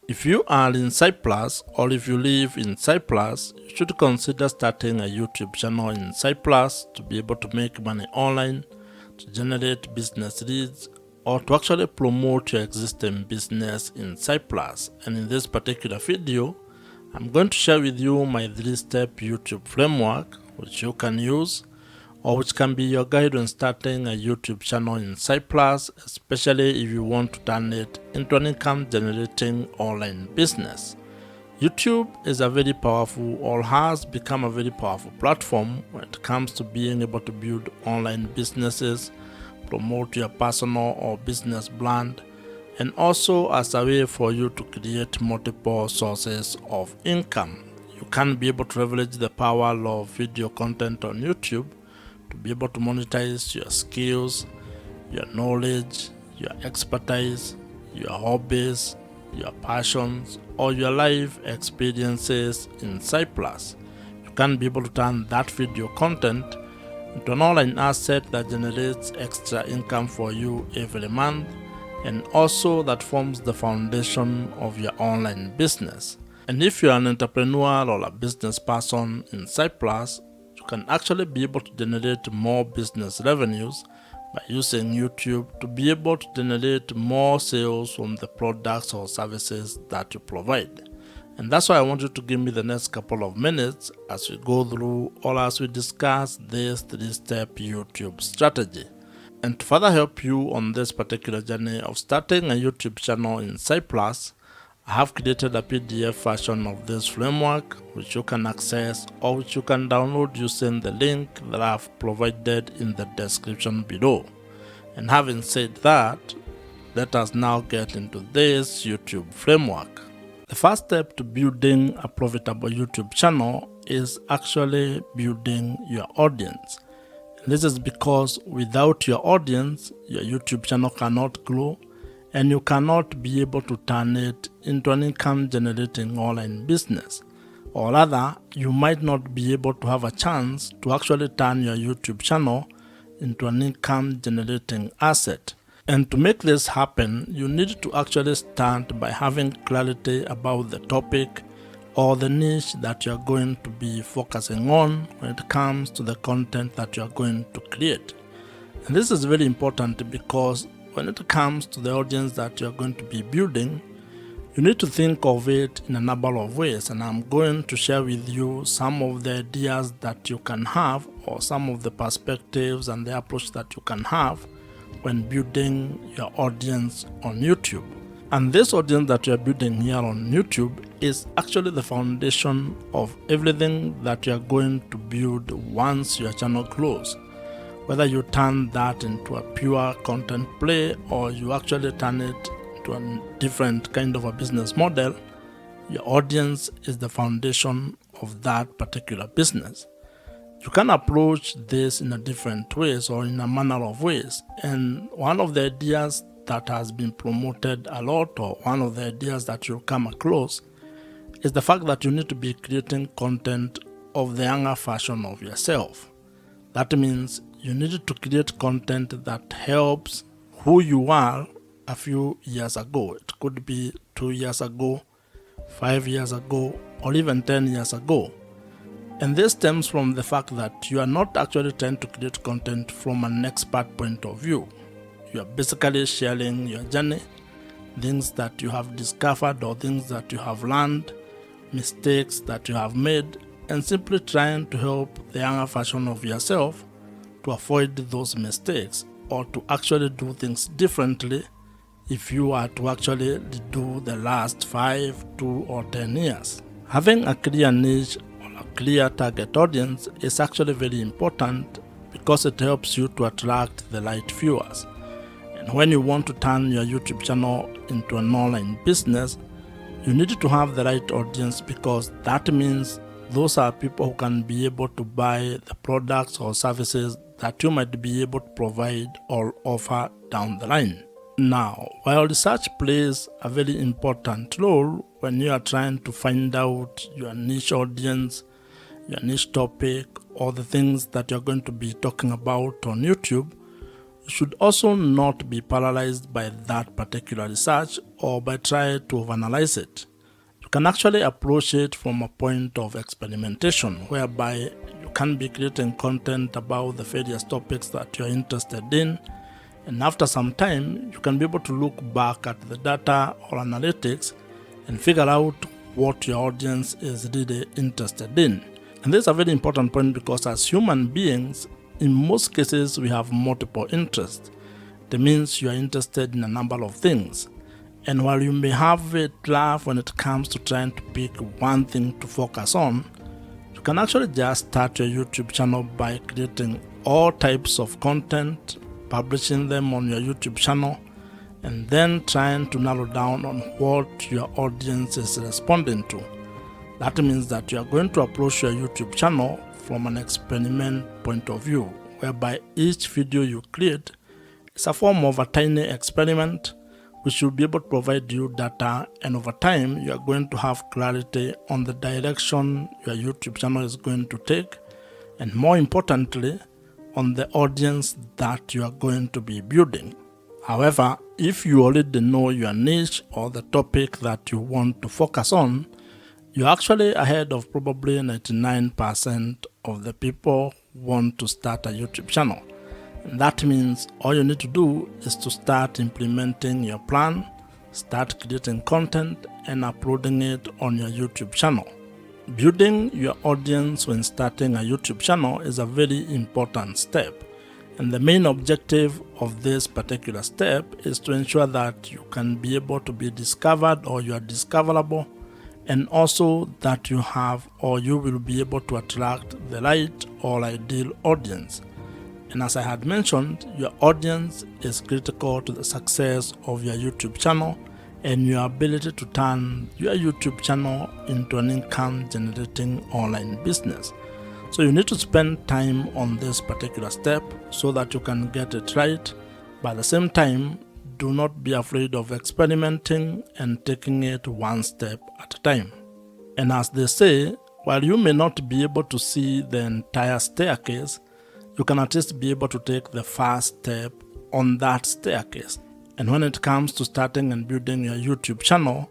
If you are in Cyprus or if you live in Cyprus, you should consider starting a YouTube channel in Cyprus to be able to make money online, to generate business leads, or to actually promote your existing business in Cyprus. And in this particular video, I'm going to share with you my 3-step YouTube framework which you can use or which can be your guide when starting a YouTube channel in Cyprus, especially if you want to turn it into an income generating online business. YouTube is a very powerful or has become a very powerful platform when it comes to being able to build online businesses, promote your personal or business brand, and also as a way for you to create multiple sources of income. You can be able to leverage the power of video content on YouTube to be able to monetize your skills, your knowledge, your expertise, your hobbies, your passions, or your life experiences in Cyprus. You can be able to turn that video content into an online asset that generates extra income for you every month, and also that forms the foundation of your online business. And if you're an entrepreneur or a business person in Cyprus, you can actually be able to generate more business revenues by using YouTube to be able to generate more sales from the products or services that you provide. And that's why I want you to give me the next couple of minutes as we go through or as we discuss this 3-step YouTube strategy. And to further help you on this particular journey of starting a YouTube channel in Cyprus, I have created a PDF version of this framework which you can access or which you can download using the link that I have provided in the description below. And having said that, let us now get into this YouTube framework. The first step to building a profitable YouTube channel is actually building your audience. And this is because without your audience, your YouTube channel cannot grow and you cannot be able to turn it into an income generating online business. Or rather, you might not be able to have a chance to actually turn your YouTube channel into an income generating asset. And to make this happen, you need to actually start by having clarity about the topic or the niche that you're going to be focusing on when it comes to the content that you're going to create. And this is very important because when it comes to the audience that you're going to be building, you need to think of it in a number of ways, and I'm going to share with you some of the ideas that you can have or some of the perspectives and the approach that you can have when building your audience on YouTube. And this audience that you're building here on YouTube is actually the foundation of everything that you're going to build once your channel grows. Whether you turn that into a pure content play or you actually turn it into a different kind of a business model, your audience is the foundation of that particular business. You can approach this in a different ways or in a manner of ways. And one of the ideas that has been promoted a lot, or one of the ideas that you'll come across, is the fact that you need to be creating content of the younger version of yourself. That means you need to create content that helps who you are a few years ago. It could be 2 years ago, 5 years ago, or even 10 years ago. And this stems from the fact that you are not actually trying to create content from an expert point of view. You are basically sharing your journey, things that you have discovered or things that you have learned, mistakes that you have made, and simply trying to help the younger version of yourself to avoid those mistakes or to actually do things differently if you are to actually do the last 5, 2, or 10 years. Having a clear niche or a clear target audience is actually very important because it helps you to attract the right viewers. And when you want to turn your YouTube channel into an online business, you need to have the right audience because that means those are people who can be able to buy the products or services that you might be able to provide or offer down the line. Now, while research plays a very important role when you are trying to find out your niche audience, your niche topic, or the things that you're going to be talking about on YouTube, You should also not be paralyzed by that particular research or by trying to overanalyze it. You can actually approach it from a point of experimentation, whereby you can be creating content about the various topics that you're interested in, and after some time, you can be able to look back at the data or analytics and figure out what your audience is really interested in. And this is a very important point because as human beings, in most cases, we have multiple interests. That means you are interested in a number of things. And while you may have a drive when it comes to trying to pick one thing to focus on, you can actually just start your YouTube channel by creating all types of content, publishing them on your YouTube channel, and then trying to narrow down on what your audience is responding to. That means that you are going to approach your YouTube channel from an experiment point of view, whereby each video you create is a form of a tiny experiment which will be able to provide you data, and over time you are going to have clarity on the direction your YouTube channel is going to take, and more importantly, on the audience that you are going to be building. However, if you already know your niche or the topic that you want to focus on, you're actually ahead of probably 99% of the people who want to start a YouTube channel. And that means all you need to do is to start implementing your plan, start creating content, and uploading it on your YouTube channel. Building your audience when starting a YouTube channel is a very important step. And the main objective of this particular step is to ensure that you can be able to be discovered, or you are discoverable, and also that you have, or you will be able to attract the right or ideal audience. And as I had mentioned, your audience is critical to the success of your YouTube channel and your ability to turn your YouTube channel into an income generating online business. So you need to spend time on this particular step so that you can get it right. But at the same time, do not be afraid of experimenting and taking it one step at a time. And as they say, while you may not be able to see the entire staircase, you can at least be able to take the first step on that staircase. And when it comes to starting and building your YouTube channel,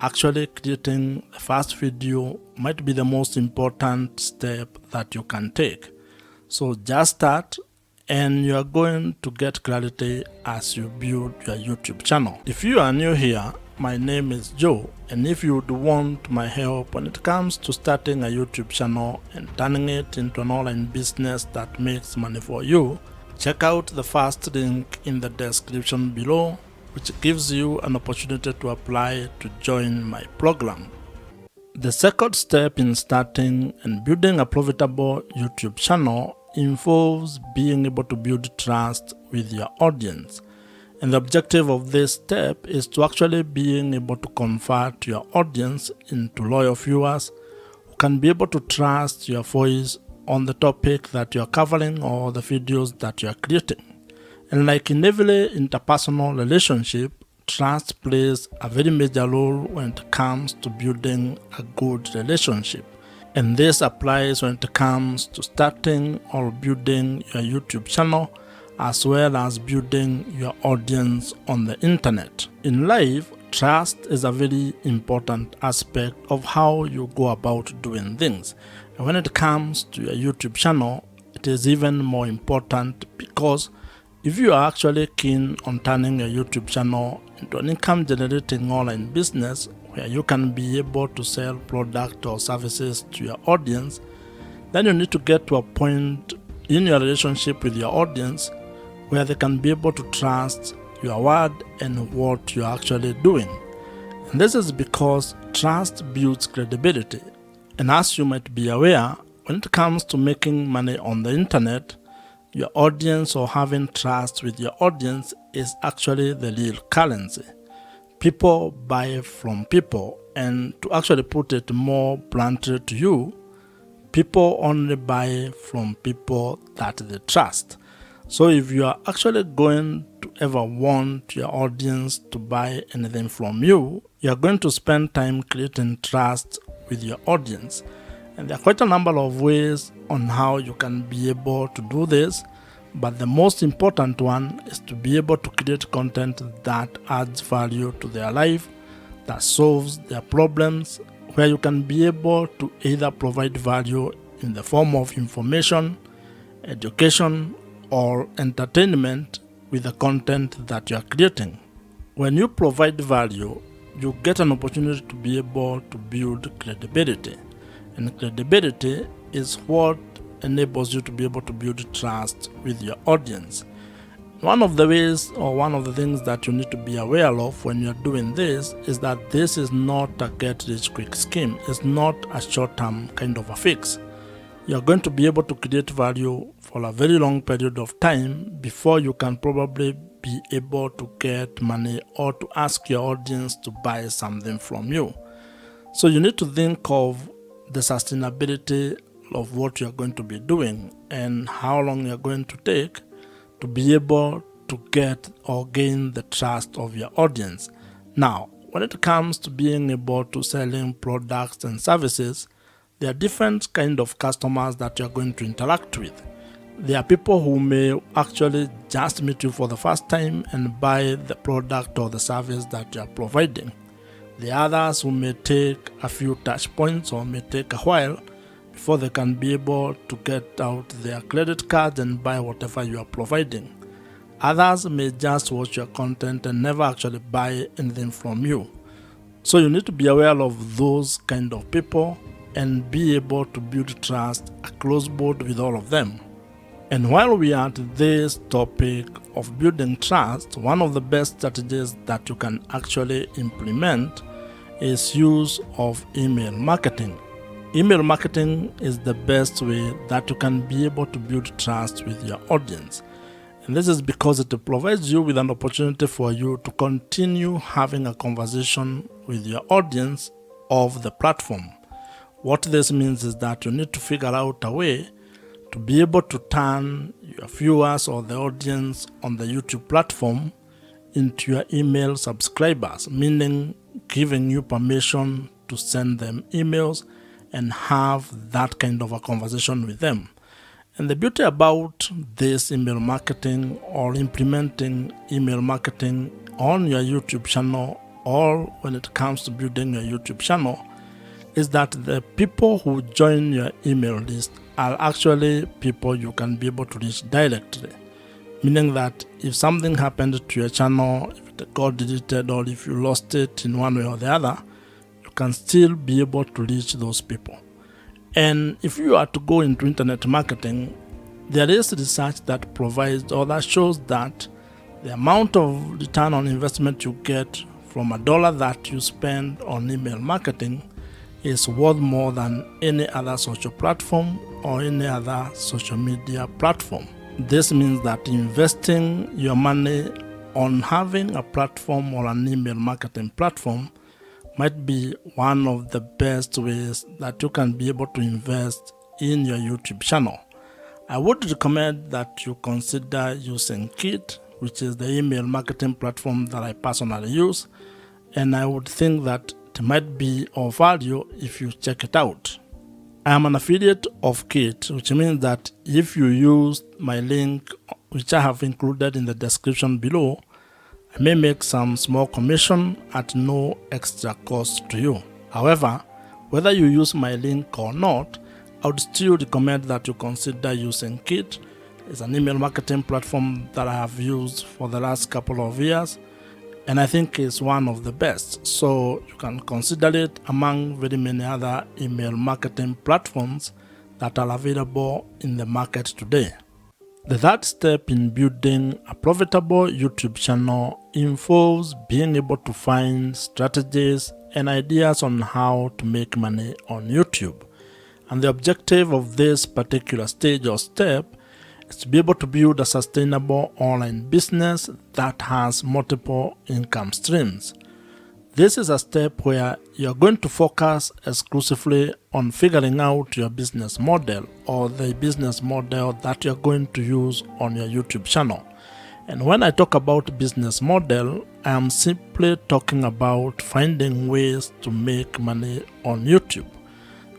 actually creating the first video might be the most important step that you can take. So just start, and you are going to get clarity as you build your YouTube channel. If you are new here, my name is Joe, and if you would want my help when it comes to starting a YouTube channel and turning it into an online business that makes money for you, check out the first link in the description below, which gives you an opportunity to apply to join my program. The second step in starting and building a profitable YouTube channel involves being able to build trust with your audience. And the objective of this step is to actually being able to convert your audience into loyal viewers who can be able to trust your voice on the topic that you're covering or the videos that you're creating. And like in every interpersonal relationship, trust plays a very major role when it comes to building a good relationship. And this applies when it comes to starting or building your YouTube channel, as well as building your audience on the internet. In life, trust is a very important aspect of how you go about doing things. And when it comes to your YouTube channel, it is even more important, because if you are actually keen on turning your YouTube channel into an income generating online business where you can be able to sell products or services to your audience, then you need to get to a point in your relationship with your audience where they can be able to trust your word and what you're actually doing. And this is because trust builds credibility. And as you might be aware, when it comes to making money on the internet, your audience, or having trust with your audience, is actually the real currency. People buy from people, and to actually put it more bluntly to you, people only buy from people that they trust. So if you are actually going to ever want your audience to buy anything from you, you are going to spend time creating trust with your audience. And there are quite a number of ways on how you can be able to do this, But the most important one is to be able to create content that adds value to their life, that solves their problems, where you can be able to either provide value in the form of information, education, or entertainment with the content that you are creating. When you provide value, you get an opportunity to be able to build credibility. And credibility is what enables you to be able to build trust with your audience. One of the ways, or one of the things that you need to be aware of when you're doing this is that this is not a get-rich-quick scheme. It's not a short-term kind of a fix. You're going to be able to create value for a very long period of time before you can probably be able to get money or to ask your audience to buy something from you. So you need to think of the sustainability of what you're going to be doing and how long you're going to take to be able to get or gain the trust of your audience. Now, when it comes to being able to selling products and services, there are different kind of customers that you're going to interact with. There are people who may actually just meet you for the first time and buy the product or the service that you are providing. The others who may take a few touch points or may take a while before they can be able to get out their credit cards and buy whatever you are providing. Others may just watch your content and never actually buy anything from you. So you need to be aware of those kind of people and be able to build trust across board with all of them. And while we are at this topic of building trust, one of the best strategies that you can actually implement is use of email marketing. Email marketing is the best way that you can be able to build trust with your audience. And this is because it provides you with an opportunity for you to continue having a conversation with your audience of the platform. What this means is that you need to figure out a way to be able to turn your viewers or the audience on the YouTube platform into your email subscribers, meaning giving you permission to send them emails and have that kind of a conversation with them. And the beauty about this email marketing or implementing email marketing on your YouTube channel or when it comes to building your YouTube channel is that the people who join your email list are actually people you can be able to reach directly. Meaning that if something happened to your channel, if it got deleted or if you lost it in one way or the other, you can still be able to reach those people. And if you are to go into internet marketing, there is research that provides or that shows that the amount of return on investment you get from $1 that you spend on email marketing is worth more than any other social platform or any other social media platform. This means that investing your money on having a platform or an email marketing platform might be one of the best ways that you can be able to invest in your YouTube channel. I would recommend that you consider using Kit, which is the email marketing platform that I personally use, and I would think that it might be of value if you check it out. I am an affiliate of Kit, which means that if you use my link, which I have included in the description below, I may make some small commission at no extra cost to you. However, whether you use my link or not, I would still recommend that you consider using Kit. It's an email marketing platform that I have used for the last couple of years, and I think it's one of the best. So you can consider it among very many other email marketing platforms that are available in the market today. The third step in building a profitable YouTube channel involves being able to find strategies and ideas on how to make money on YouTube. And the objective of this particular stage or step is to be able to build a sustainable online business that has multiple income streams. This is a step where you're going to focus exclusively on figuring out your business model or the business model that you're going to use on your YouTube channel. And when I talk about business model, I am simply talking about finding ways to make money on YouTube.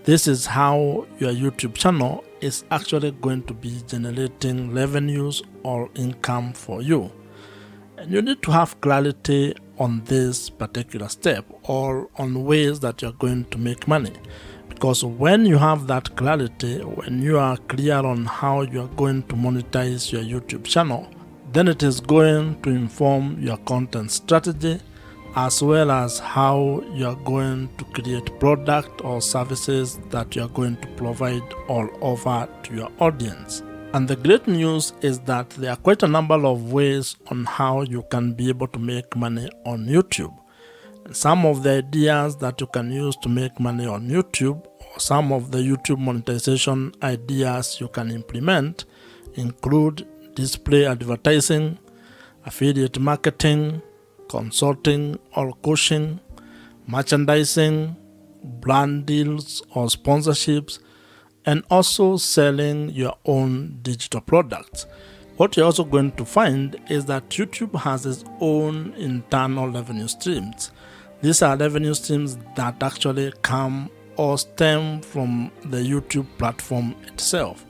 This is how your YouTube channel is actually going to be generating revenues or income for you. And you need to have clarity on this particular step or on ways that you're going to make money. Because when you have that clarity, when you are clear on how you are going to monetize your YouTube channel, then it is going to inform your content strategy as well as how you are going to create product or services that you are going to provide all over to your audience. And the great news is that there are quite a number of ways on how you can be able to make money on YouTube. And some of the ideas that you can use to make money on YouTube, or some of the YouTube monetization ideas you can implement, include display advertising, affiliate marketing, consulting or coaching, merchandising, brand deals or sponsorships, and also selling your own digital products. What you're also going to find is that YouTube has its own internal revenue streams. These are revenue streams that actually come or stem from the YouTube platform itself.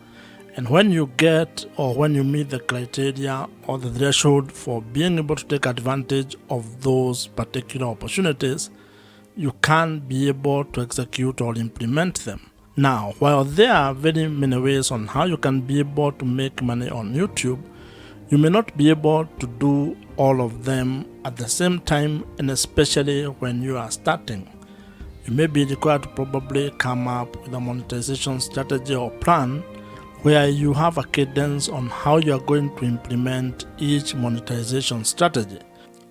And when you get or when you meet the criteria or the threshold for being able to take advantage of those particular opportunities, you can be able to execute or implement them. Now, while there are very many ways on how you can be able to make money on YouTube, you may not be able to do all of them at the same time, and especially when you are starting. You may be required to probably come up with a monetization strategy or plan where you have a cadence on how you are going to implement each monetization strategy.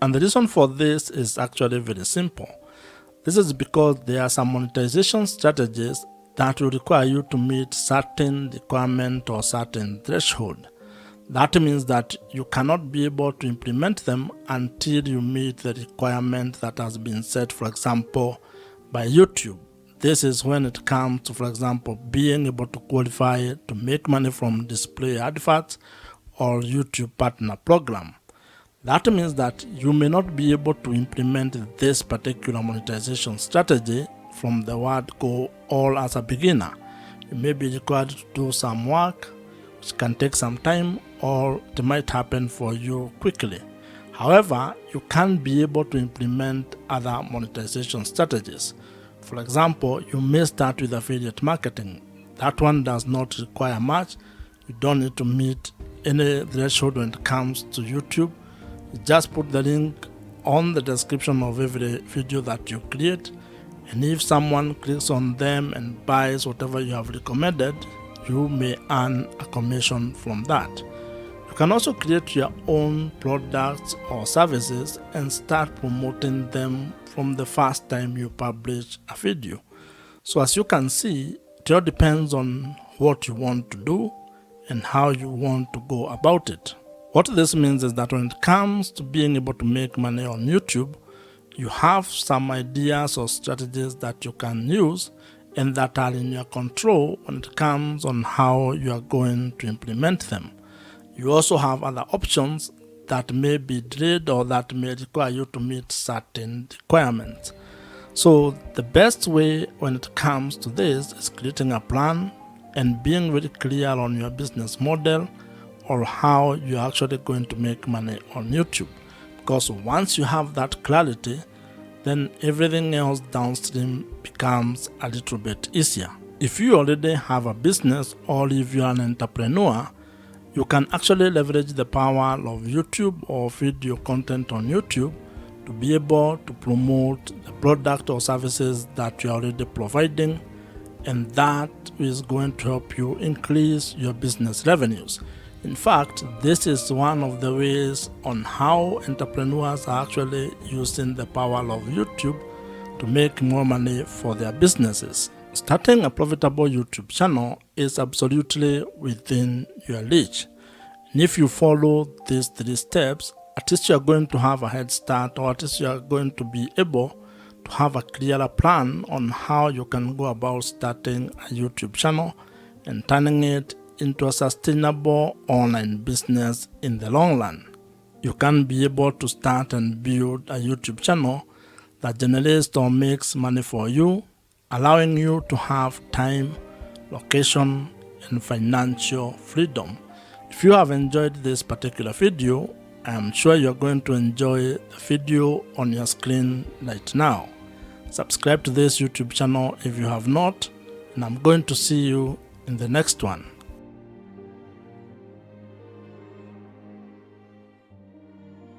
And the reason for this is actually very simple. This is because there are some monetization strategies that will require you to meet certain requirement or certain threshold. That means that you cannot be able to implement them until you meet the requirement that has been set, for example, by YouTube. This is when it comes to, for example, being able to qualify to make money from display adverts or YouTube partner program. That means that you may not be able to implement this particular monetization strategy from the word go all as a beginner. You may be required to do some work, which can take some time, or it might happen for you quickly. However, you can be able to implement other monetization strategies. For example, you may start with affiliate marketing. That one does not require much. You don't need to meet any threshold when it comes to YouTube. You just put the link on the description of every video that you create, and if someone clicks on them and buys whatever you have recommended, you may earn a commission from that. You can also create your own products or services and start promoting them from the first time you publish a video. So as you can see, it all depends on what you want to do and how you want to go about it. What this means is that when it comes to being able to make money on YouTube, you have some ideas or strategies that you can use and that are in your control when it comes on how you are going to implement them. You also have other options that may be delayed or that may require you to meet certain requirements. So the best way when it comes to this is creating a plan and being very clear on your business model or how you're actually going to make money on YouTube. Because once you have that clarity, then everything else downstream becomes a little bit easier. If you already have a business or if you're an entrepreneur, you can actually leverage the power of YouTube or video content on YouTube to be able to promote the product or services that you're already providing, and that is going to help you increase your business revenues. In fact, this is one of the ways on how entrepreneurs are actually using the power of YouTube to make more money for their businesses. Starting a profitable YouTube channel is absolutely within your reach. And if you follow these 3 steps, at least you are going to have a head start, or at least you are going to be able to have a clearer plan on how you can go about starting a YouTube channel and turning it into a sustainable online business in the long run. You can be able to start and build a YouTube channel that generates or makes money for you, allowing you to have time, location, and financial freedom. If you have enjoyed this particular video, I am sure you're going to enjoy the video on your screen right now. Subscribe to this YouTube channel if you have not, and I'm going to see you in the next one.